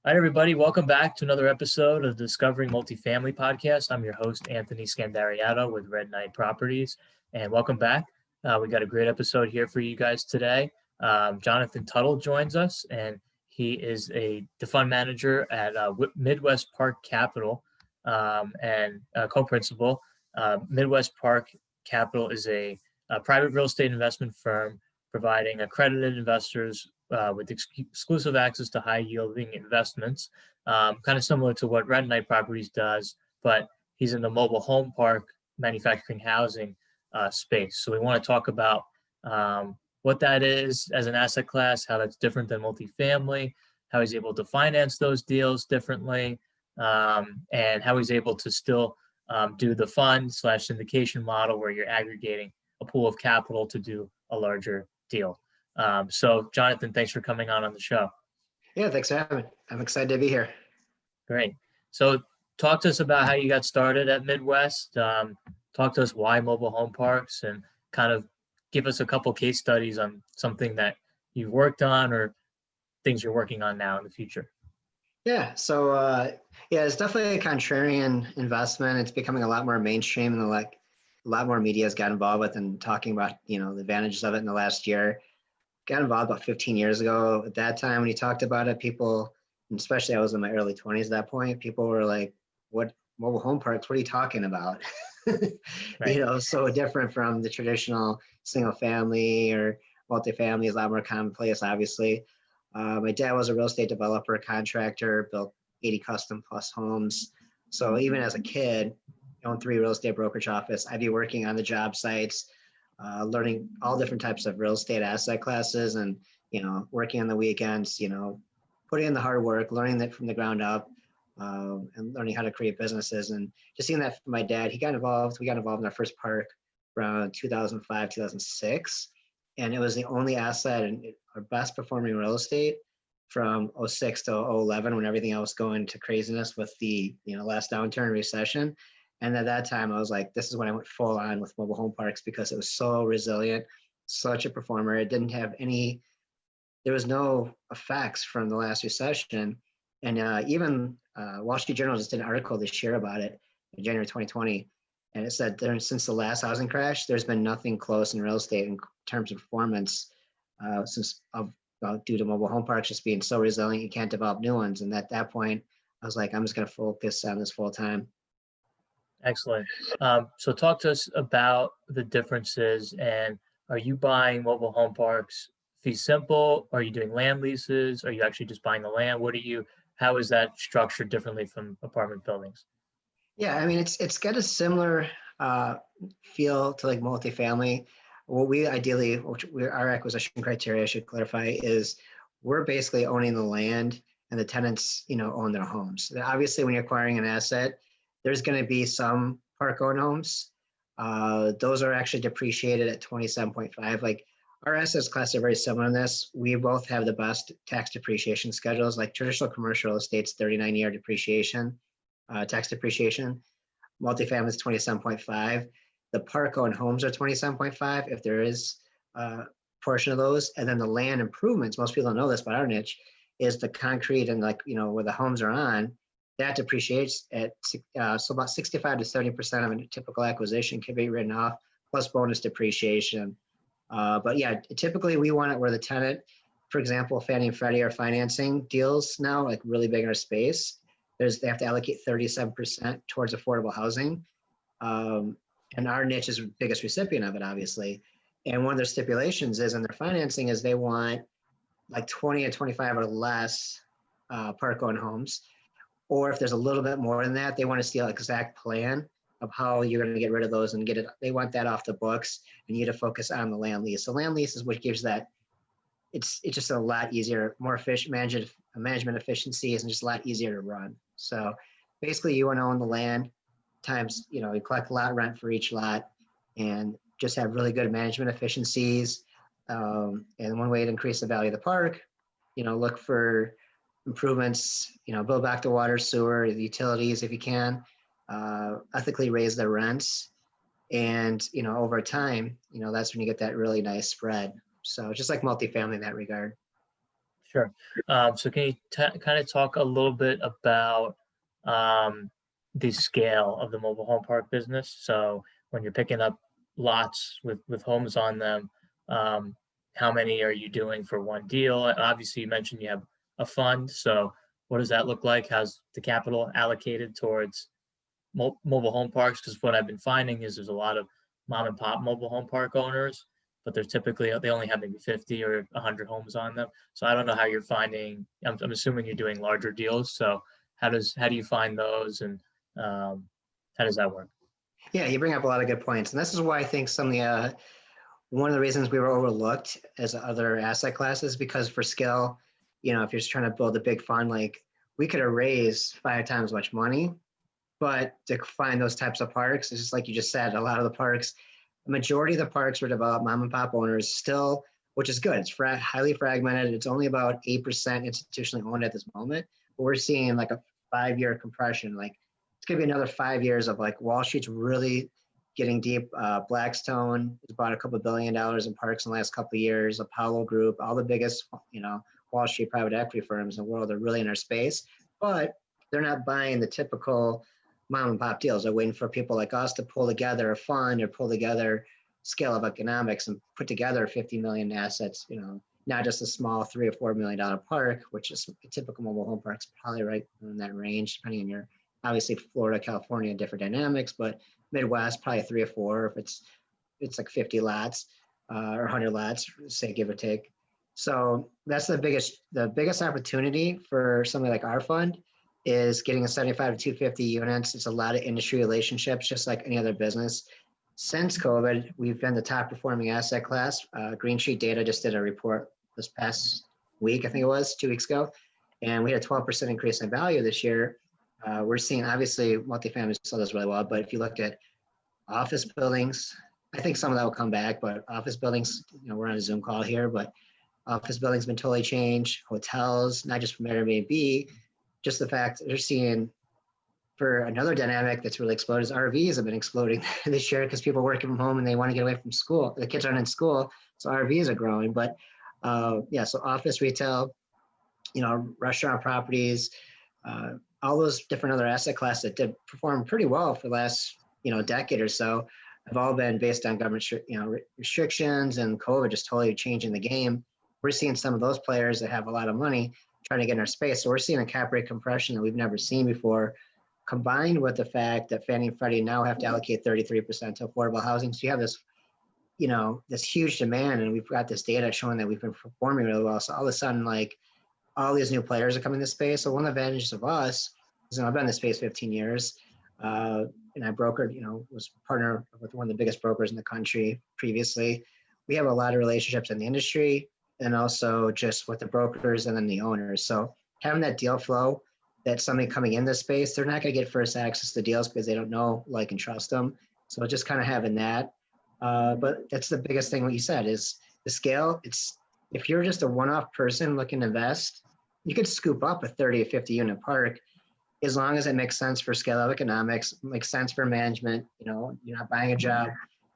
All right, everybody, welcome back to another episode of the Discovering Multifamily podcast. I'm your host, Anthony Scandariato with Red Knight Properties, and welcome back. We got a great episode here for you guys today. Jonathan Tuttle joins us, and he is the fund manager at Midwest Park Capital and co-principal. Midwest Park Capital is a private real estate investment firm providing accredited investors with exclusive access to high-yielding investments, kind of similar to what Red Knight Properties does, but he's in the mobile home park manufactured housing space. So we want to talk about what that is as an asset class, how that's different than multifamily, how he's able to finance those deals differently, and how he's able to still do the fund/syndication model where you're aggregating a pool of capital to do a larger deal. So Jonathan, thanks for coming on the show. Yeah, thanks for having me. I'm excited to be here. Great. So talk to us about how you got started at Midwest. Talk to us why mobile home parks, and kind of give us a couple case studies on something that you've worked on or things you're working on now in the future. Yeah, so it's definitely a contrarian investment. It's becoming a lot more mainstream, and a lot more media has got involved with and talking about the advantages of it in the last year. Got involved about 15 years ago. At that time, when you talked about it, people, and especially I was in my early 20s at that point, people were like, "What mobile home parks? What are you talking about?" Right. So different from the traditional single family or multifamily is a lot more commonplace, obviously. My dad was a real estate developer, contractor, built 80 custom plus homes. So even as a kid, owned 3 real estate brokerage office, I'd be working on the job sites, learning all different types of real estate asset classes, and working on the weekends, putting in the hard work, learning that from the ground up, and learning how to create businesses. And just seeing that from my dad, we got involved in our first park around 2005, 2006. And it was the only asset and our best performing real estate from 06 to 011, when everything else going to craziness with the last downturn recession. And at that time, I was like, this is when I went full on with mobile home parks, because it was so resilient, such a performer. It didn't have there was no effects from the last recession. And even Wall Street Journal just did an article this year about it in January 2020. And it said since the last housing crash, there's been nothing close in real estate in terms of performance due to mobile home parks just being so resilient, you can't develop new ones. And at that point, I was like, I'm just going to focus on this full time. Excellent. So talk to us about the differences. And are you buying mobile home parks fee simple? Are you doing land leases? Are you actually just buying the land? How is that structured differently from apartment buildings? Yeah, I mean, it's got a similar feel to like multifamily. What we ideally, our acquisition criteria, I should clarify, is we're basically owning the land and the tenants, own their homes. Obviously, when you're acquiring an asset, there's going to be some park-owned homes. Those are actually depreciated at 27.5. Like our assets class are very similar in this. We both have the best tax depreciation schedules. Like traditional commercial estate's 39-year depreciation. Tax depreciation. Multifamily is 27.5. The park-owned homes are 27.5 if there is a portion of those. And then the land improvements, most people don't know this, but our niche is the concrete and where the homes are on, that depreciates at so about 65 to 70% of a typical acquisition can be written off, plus bonus depreciation. But yeah, typically we want it where the tenant, for example, Fannie and Freddie are financing deals now, like really big in our space. They have to allocate 37% towards affordable housing. And our niche is the biggest recipient of it, obviously. And one of their stipulations is in their financing is they want like 20 or 25 or less park-owned homes. Or if there's a little bit more than that, they want to see an exact plan of how you're going to get rid of those and get it. They want that off the books and you to focus on the land lease. So land lease is what gives that. It's just a lot easier, more efficient management efficiencies, and just a lot easier to run. So basically you want to own the land times, you collect lot rent for each lot and just have really good management efficiencies. And one way to increase the value of the park, look for improvements, build back the water, sewer, the utilities if you can, ethically raise the rents. And, over time, that's when you get that really nice spread. So just like multifamily in that regard. Sure. So can you kind of talk a little bit about um, the scale of the mobile home park business? So when you're picking up lots with homes on them, um, how many are you doing for one deal? Obviously, you mentioned you have a fund. So what does that look like? How's the capital allocated towards mobile home parks? Because what I've been finding is there's a lot of mom and pop mobile home park owners, but there's typically they only have maybe 50 or 100 homes on them. So I don't know how you're finding. I'm assuming you're doing larger deals. So how do you find those, and um, how does that work? Yeah, you bring up a lot of good points, and this is why I think some of the one of the reasons we were overlooked as other asset classes, because for scale, if you're just trying to build a big fund, like we could have raised 5 times as much money, but to find those types of parks, it's just like you just said, a lot of the parks, the majority of the parks were developed mom and pop owners still, which is good. It's highly fragmented. It's only about 8% institutionally owned at this moment, but we're seeing like a 5-year compression. Like it's gonna be another 5 years of like Wall Street's really getting deep. Blackstone has bought a couple $1 billion in parks in the last couple of years. Apollo Group, all the biggest, Wall Street private equity firms in the world are really in our space, but they're not buying the typical mom and pop deals. They're waiting for people like us to pull together a fund or pull together scale of economics and put together 50 million assets, not just a small $3 or $4 million park, which is a typical mobile home park's probably right in that range, depending on your, obviously Florida, California, different dynamics, but Midwest, probably 3 or 4 if it's like 50 lots or 100 lots, say give or take. So that's the biggest opportunity for something like our fund is getting a 75 to 250 units. It's a lot of industry relationships, just like any other business. Since COVID, we've been the top performing asset class. Green Sheet Data just did a report this past week, I think it was 2 weeks ago, and we had a 12% increase in value this year. We're seeing, obviously, multifamily still does really well, but if you look at office buildings, I think some of that will come back, but office buildings, we're on a Zoom call here, but office buildings been totally changed. Hotels, not just from Airbnb, just the fact they're seeing, for another dynamic that's really exploded, is RVs have been exploding this year because people are working from home and they want to get away from school. The kids aren't in school, so RVs are growing. But so office, retail, restaurant properties, all those different other asset classes that did perform pretty well for the last decade or so have all been based on government restrictions and COVID just totally changing the game. We're seeing some of those players that have a lot of money trying to get in our space. So we're seeing a cap rate compression that we've never seen before, combined with the fact that Fannie and Freddie now have to allocate 33% to affordable housing. So you have this, this huge demand, and we've got this data showing that we've been performing really well. So all of a sudden, like all these new players are coming to space. So one of the advantages of us is, I've been in the space 15 years, and I brokered, was partner with one of the biggest brokers in the country previously. We have a lot of relationships in the industry and also just with the brokers and then the owners. So having that deal flow, that somebody coming in this space, they're not going to get first access to deals because they don't know, like, and trust them. So just kind of having that. But that's the biggest thing what you said is the scale. If you're just a one-off person looking to invest, you could scoop up a 30 or 50 unit park as long as it makes sense for scale of economics, makes sense for management. You're not buying a job.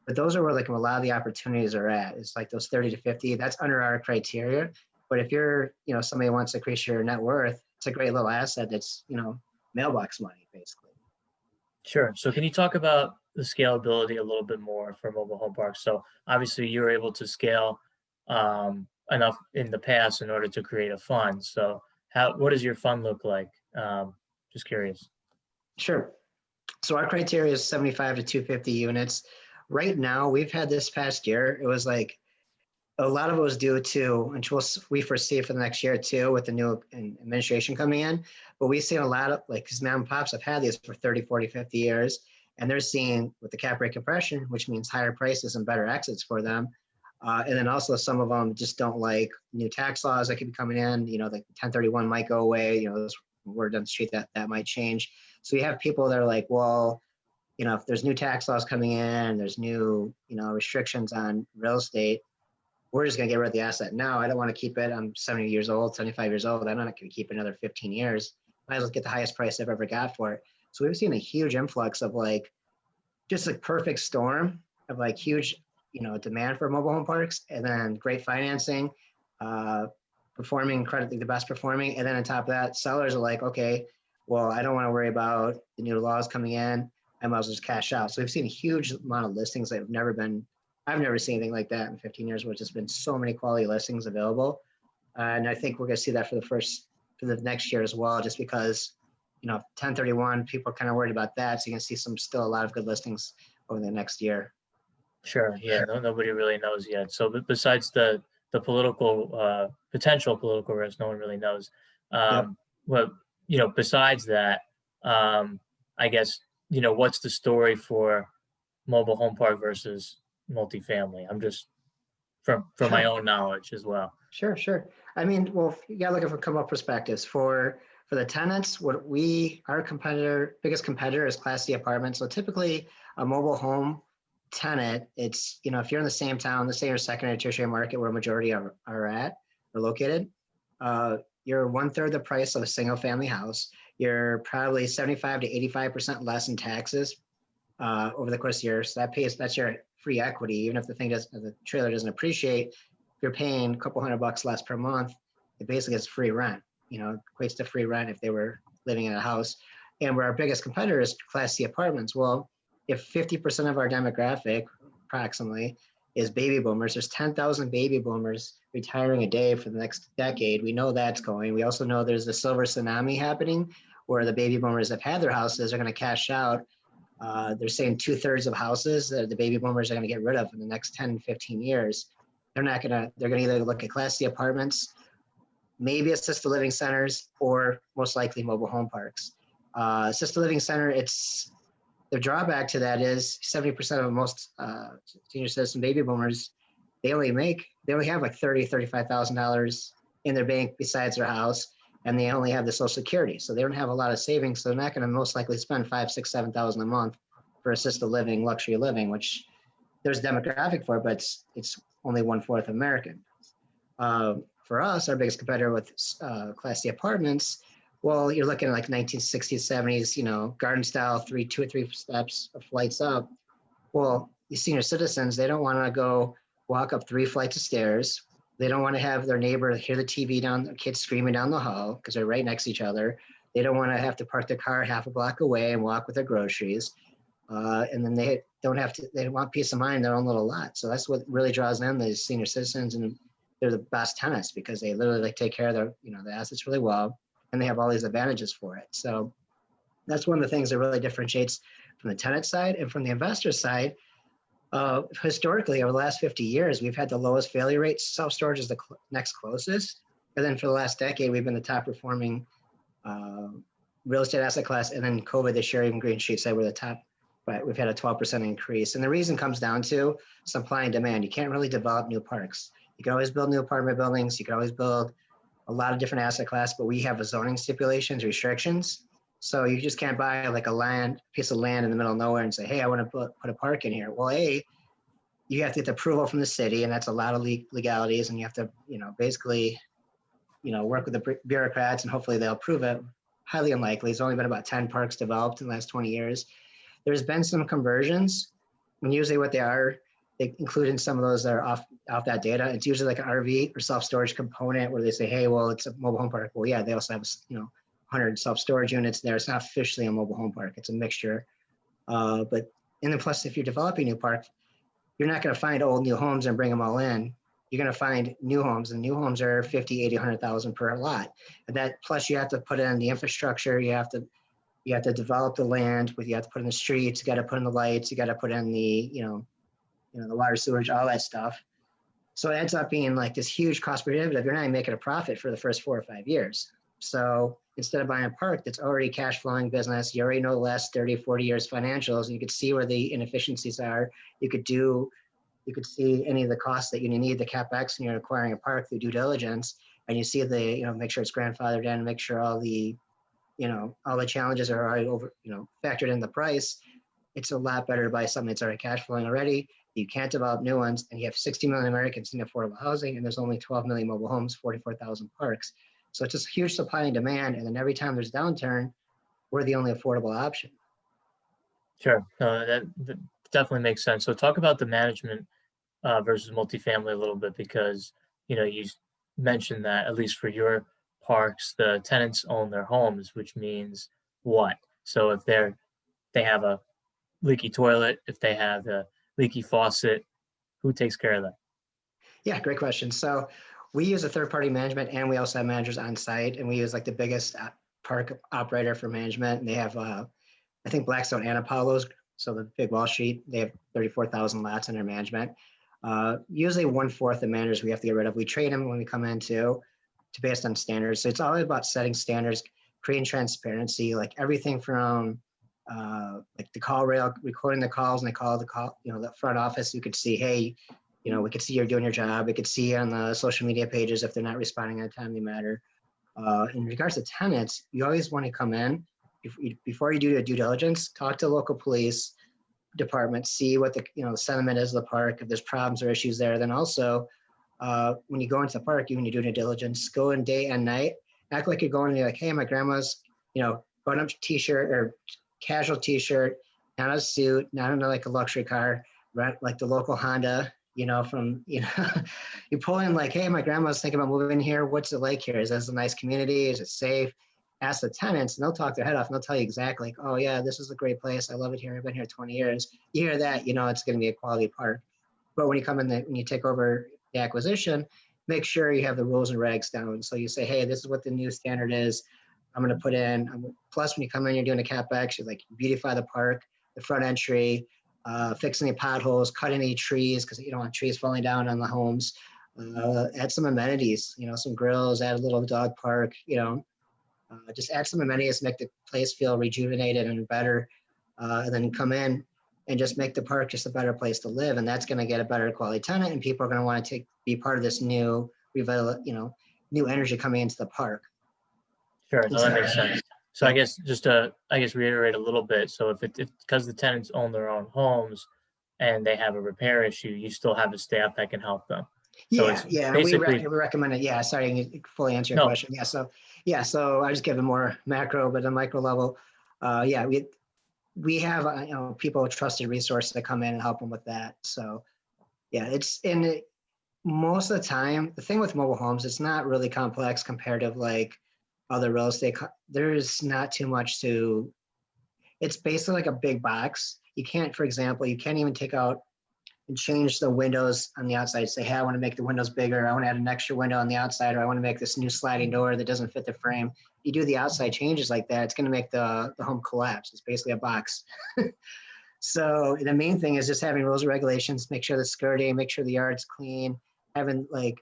But those are where like a lot of the opportunities are at. It's like those 30 to 50, that's under our criteria. But if you're, somebody who wants to increase your net worth, it's a great little asset that's, mailbox money, basically. Sure. So can you talk about the scalability a little bit more for mobile home parks? So obviously you were able to scale enough in the past in order to create a fund. So what does your fund look like? Just curious. Sure. So our criteria is 75 to 250 units. Right now, we've had this past year, it was like, a lot of it was due to, and we foresee for the next year too, with the new administration coming in, but we've seen a lot of, like, because mom and pops have had these for 30, 40, 50 years, and they're seeing with the cap rate compression, which means higher prices and better exits for them. And then also some of them just don't like new tax laws that could be coming in, like 1031 might go away, those word on the street that might change. So you have people that are like, well, if there's new tax laws coming in, there's new, restrictions on real estate, we're just going to get rid of the asset now. I don't want to keep it. I'm 70 years old, 75 years old. I'm not going to keep it another 15 years. Might as well get the highest price I've ever got for it. So we've seen a huge influx of like, just a perfect storm of like huge, demand for mobile home parks, and then great financing, performing incredibly the best performing. And then on top of that, sellers are like, okay, well, I don't want to worry about the new laws coming in. I might as well just cash out. So we've seen a huge amount of listings that I've never seen anything like that in 15 years, where there's just been so many quality listings available. And I think we're going to see that for the next year as well, just because, 1031, people are kind of worried about that. So you're going to see still a lot of good listings over the next year. Sure. Yeah. No, nobody really knows yet. So besides the political potential political risk, no one really knows. Yep. Well, besides that, I guess what's the story for mobile home park versus multifamily? I'm just from my Sure. own knowledge as well. Sure. I mean, well, you got to look at from a couple of perspectives. For the tenants, our biggest competitor is Class C apartments. So typically, a mobile home tenant, it's if you're in the same town, let's say you're secondary, tertiary market where a majority are located, you're 1/3 the price of a single family house. You're probably 75 to 85% less in taxes over the course of years. So that's your free equity, even if the trailer doesn't appreciate. If you're paying a couple $100 less per month, it basically is free rent. Equates to free rent if they were living in a house. And where our biggest competitor is Class C apartments. Well, if 50% of our demographic, approximately, is baby boomers, there's 10,000 baby boomers retiring a day for the next decade. We know that's going. We also know there's a silver tsunami happening where the baby boomers that have had their houses are going to cash out. They're saying 2/3 of houses that the baby boomers are going to get rid of in the next 10, 15 years. They're going to either look at Class C apartments, maybe assisted living centers, or most likely mobile home parks. Assisted living center, the drawback to that is 70% of most senior citizen baby boomers, they only have like $30,000, $35,000 in their bank besides their house, and they only have the Social Security. So they don't have a lot of savings. So they're not going to most likely spend $5,000, $6,000, $7,000 a month for assisted living, luxury living, which there's a demographic for, but it's only 1/4 American. For us, our biggest competitor with Class C apartments, well, you're looking at like 1960s, 70s, garden style, 2 or 3 steps of flights up. Well, these senior citizens, they don't want to go walk up 3 flights of stairs. They don't want to have their neighbor hear the TV the kids screaming down the hall because they're right next to each other. They don't want to have to park their car half a block away and walk with their groceries. And then they want peace of mind in their own little lot. So that's what really draws them, these senior citizens, and they're the best tenants because they literally take care of the assets really well, and they have all these advantages for it. So that's one of the things that really differentiates from the tenant side. And from the investor side, historically, over the last 50 years, we've had the lowest failure rate. Self-storage is the next closest. And then for the last decade, we've been the top performing real estate asset class. And then COVID this year, even Green Sheet said we're the top, but we've had a 12% increase. And the reason comes down to supply and demand. You can't really develop new parks. You can always build new apartment buildings. You can always build a lot of different asset class, but we have a zoning stipulations, restrictions. So you just can't buy like a piece of land in the middle of nowhere and say, hey, I want to put a park in here. Well, you have to get the approval from the city, and that's a lot of legalities, and you have to, basically, work with the bureaucrats, and hopefully they'll approve it. Highly unlikely. There's only been about 10 parks developed in the last 20 years. There's been some conversions, and usually what they include in some of those that are off that data. It's usually like an RV or self-storage component where they say, hey, well, it's a mobile home park. Well, yeah, they also have, 100 self-storage units there. It's not officially a mobile home park. It's a mixture. And then plus, if you're developing a new park, you're not going to find old new homes and bring them all in. You're going to find new homes, and new homes are 50, 80, 100,000 per lot. And that plus you have to put in the infrastructure. You have to develop the land, but you have to put in the streets. You got to put in the lights. You got to put in the the water, sewage, all that stuff. So it ends up being like this huge cost prohibitive. You're not even making a profit for the first 4 or 5 years. So instead of buying a park that's already cash flowing business, you already know the last 30, 40 years financials, and you could see where the inefficiencies are. You could see any of the costs that you need, the CapEx, and you're acquiring a park through due diligence, and you see make sure it's grandfathered in, make sure all the challenges are already factored in the price. It's a lot better to buy something that's already cash flowing already. You can't develop new ones, and you have 60 million Americans in affordable housing, and there's only 12 million mobile homes, 44,000 parks. So it's just huge supply and demand, and then every time there's downturn, we're the only affordable option. Sure, that definitely makes sense. So talk about the management versus multifamily a little bit, because mentioned that at least for your parks, the tenants own their homes, which means what? So if they have a leaky toilet, if they have a leaky faucet, who takes care of that? Yeah, great question. So we use a third-party management, and we also have managers on site, and we use like the biggest park operator for management. And they have, I think Blackstone and Apollo's, so the big Wall Street, they have 34,000 lots under management. Usually 1/4 the managers we have to get rid of. We train them when we come in too, to based on standards. So it's all about setting standards, creating transparency, like everything from like the call rail, recording the calls, and they call the call, the front office. You could see, hey, we could see you're doing your job. We could see on the social media pages if they're not responding in a timely manner. In regards to tenants, you always want to come in before you do your due diligence, talk to local police department, see what the sentiment is of the park, if there's problems or issues there. Then also, when you go into the park, when you're doing your diligence, go in day and night, act like you're going and you're like, hey, my grandma's, button up t-shirt or casual t-shirt, not a suit, not in like a luxury car, rent like the local Honda, from, you pull in like, hey, my grandma's thinking about moving in here. What's it like here? Is this a nice community? Is it safe? Ask the tenants and they'll talk their head off and they'll tell you exactly like, oh yeah, this is a great place. I love it here. I've been here 20 years. You hear that, it's going to be a quality park. But when you come in, when you take over the acquisition, make sure you have the rules and regs down. So you say, hey, this is what the new standard is. I'm going to put in, plus when you come in, you're doing a CapEx, you like beautify the park, the front entry, fix any potholes, cut any trees, because you don't want trees falling down on the homes, add some amenities, some grills, add a little dog park, just add some amenities, make the place feel rejuvenated and better, and then come in and just make the park just a better place to live. And that's going to get a better quality tenant, and people are going to want to be part of this new, new energy coming into the park. Sure, no, that makes sense. So I guess just to reiterate a little bit. So if because the tenants own their own homes and they have a repair issue, you still have a staff that can help them. So Yeah, it's yeah, basically we recommend it. Yeah, sorry, I didn't fully answer your no. question. So I just give a more macro, but a micro level. Yeah, we have people trusted resources that come in and help them with that. So yeah, it's most of the time, the thing with mobile homes, it's not really complex compared to like other real estate. There's not too much to. It's basically like a big box. You can't, for example, you can't even take out and change the windows on the outside. Say, hey, I want to make the windows bigger. I want to add an extra window on the outside, or I want to make this new sliding door that doesn't fit the frame. You do the outside changes like that, it's going to make the home collapse. It's basically a box. So the main thing is just having rules and regulations, make sure the skirting, make sure the yard's clean, having like,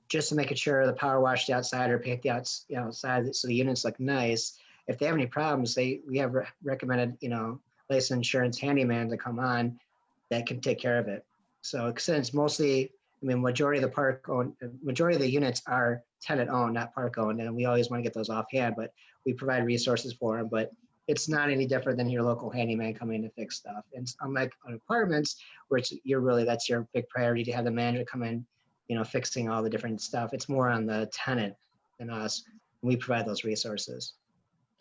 just to making sure the power wash the outside or paint the outside so the units look nice. If they have any problems, we have recommended, licensed insurance handyman to come on that can take care of it. So since mostly, majority of the units are tenant owned, not park owned, and we always want to get those offhand, but we provide resources for them. But it's not any different than your local handyman coming in to fix stuff. And unlike on apartments, where that's your big priority to have the manager come in, fixing all the different stuff. It's more on the tenant than us. And we provide those resources.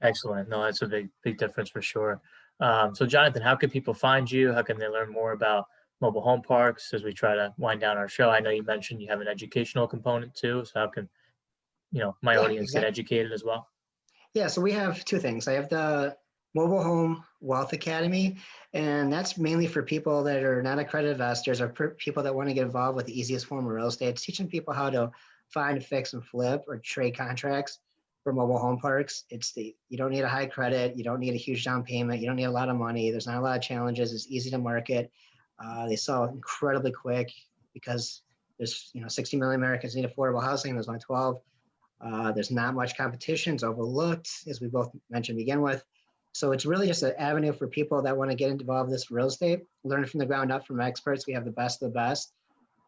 Excellent. No, that's a big difference for sure. So Jonathan, how can people find you? How can they learn more about mobile home parks as we try to wind down our show? I know you mentioned you have an educational component too. So how can, my audience get educated as well? Yeah, so we have two things. I have the Mobile Home Wealth Academy, and that's mainly for people that are not accredited investors or people that want to get involved with the easiest form of real estate. It's teaching people how to find, fix, and flip or trade contracts for mobile home parks. You don't need a high credit, you don't need a huge down payment, you don't need a lot of money. There's not a lot of challenges. It's easy to market. They sell incredibly quick because there's 60 million Americans need affordable housing. There's only 12. There's not much competition. It's overlooked, as we both mentioned to begin with. So it's really just an avenue for people that want to get involved in this real estate, learn from the ground up from experts. We have the best of the best.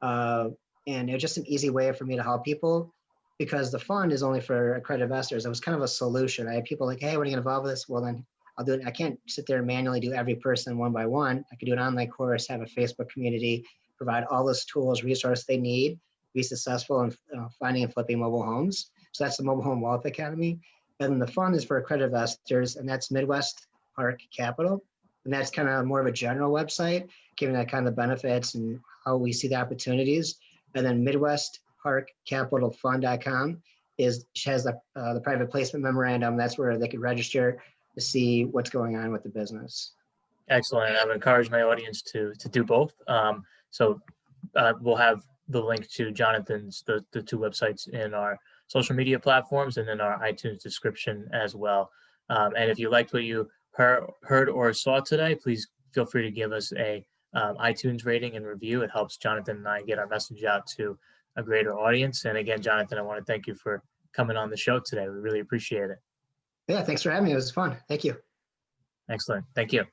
And it's just an easy way for me to help people because the fund is only for accredited investors. It was kind of a solution. I had people like, hey, when are you get involved with this? Well, then I'll do it. I can't sit there and manually do every person one by one. I could do an online course, have a Facebook community, provide all those tools, resources they need to be successful in finding and flipping mobile homes. So that's the Mobile Home Wealth Academy. And the fund is for accredited investors, and that's Midwest Park Capital. And that's kind of more of a general website, giving that kind of benefits and how we see the opportunities. And then Midwest parkcapitalfund.com has the private placement memorandum. That's where they could register to see what's going on with the business. Excellent. I would encourage my audience to do both. We'll have the link to Jonathan's, the two websites in our social media platforms and in our iTunes description as well. And if you liked what you heard or saw today, please feel free to give us a iTunes rating and review. It helps Jonathan and I get our message out to a greater audience. And again, Jonathan, I want to thank you for coming on the show today. We really appreciate it. Yeah, thanks for having me. It was fun. Thank you. Excellent. Thank you.